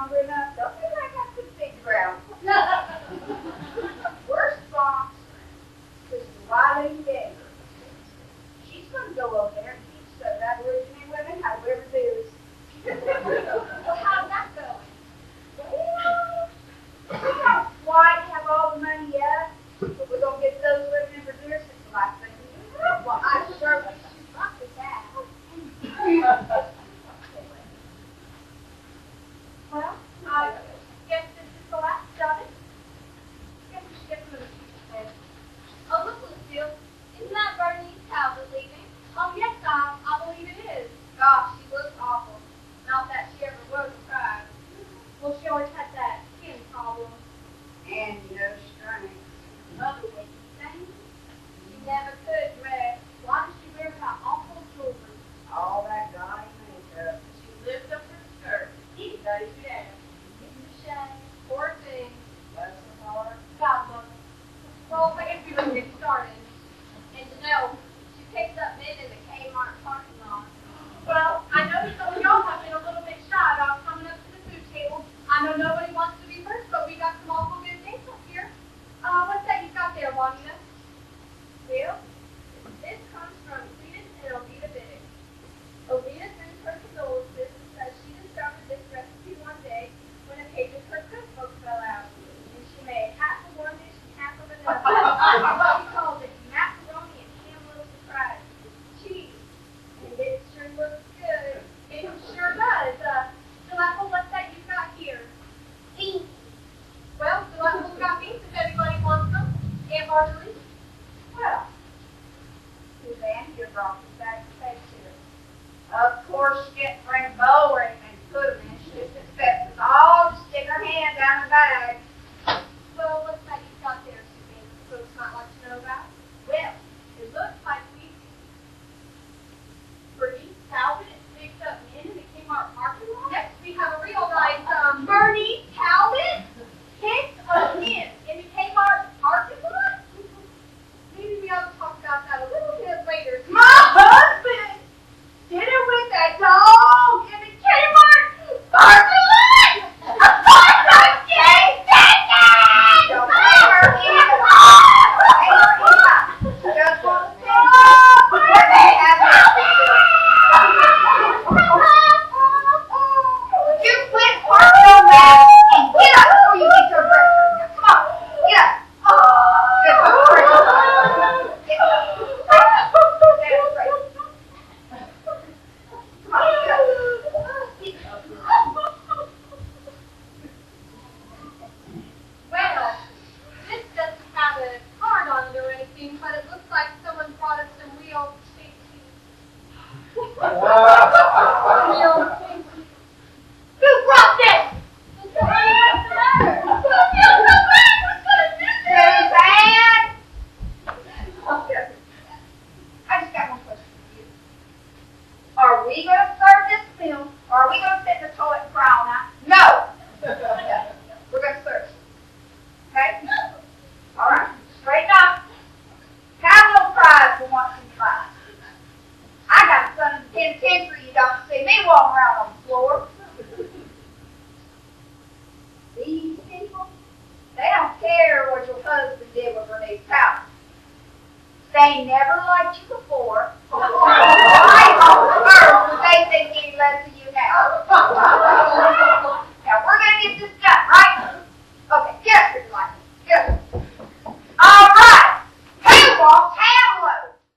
hungry enough. Don't feel like I could figure out. Worst box is the Wiley Gator. She's going to go over there and teach some Aboriginal women how to wear boots. Well, how's that going? Well, we don't quite have all the money yet, but we're going to get those women in reduced to like things. Well, I sure wish you luck with that. Well, I guess this is the last of it. Guess we should get some of the pieces then. Oh, look, Lucille. Isn't that Bernice Talbot leaving? Oh, yes, I believe it is. Gosh, she looks awful. Not that she ever was a cried. Well, she always had that skin problem. And no strength. Mother was insane. She never could dress. Why did she wear that awful jewelry? All that gaudy makeup. She lived up her skirt. Anybody could ask. It's a shame. Poor thing. Bless her heart. God love her. Well, I guess we better get started. And to know, she picked up men in the Kmart parking lot. Well, I know that some of y'all have been a little bit shy about coming up to the food table. I know nobody wants to be first, but we got some awful good things up here. What's that you got there, Juanita? Well, this comes from Cletus and Ovita Biddick. Ovita sends her condolences and says she discovered this recipe one day when a page of her cookbook fell out. And she made half of one dish and half of another. She called it macaroni and ham little surprise with cheese. And it sure looks good. It sure does. Delightful, what's that you've got here? Beans. Well, Delightful's got beans if anybody wants them. Aunt Marjorie? Well, Suzanne here brought this back to take to us. Of course, she didn't bring a bowl or anything to put them in. She just expects us all to stick our hand down the bag. Well, what's that you've got there, Suzanne? Folks might like to know about. Well, it looks like Bernice Talbot picked up men in the Kmart parking lot. Yes, we have a real nice, Bernice Talbot picked up men in the Kmart parking lot? Maybe we ought to talk about that a little bit later. My husband did it with that dog in the Kmart parking lot. Of course I can't stand it. Don't blame her either. Blame her either. She just wants to know where they have Would you quit parking on that and get up before you get your breath hurt? Now, come on, get up. Get up. Get up. That's right. Come on, get up. Well, this doesn't have a card on it or anything, but it looks like someone brought us some real tasty. Real tasty. Who brought this? What's the matter? Suzanne! I just got one question for you. Are we going to serve this meal, or are we going to sit in the toilet and cry all night? No! We're going to serve it. Okay? All right. Straighten up. Have a little pride for once in your life. I got a son in the penitentiary. You don't see me walking around on the floor. These people, they don't care what your husband did with Bernice Talbot. They never liked you before. Right on the earth, they think any less of you now.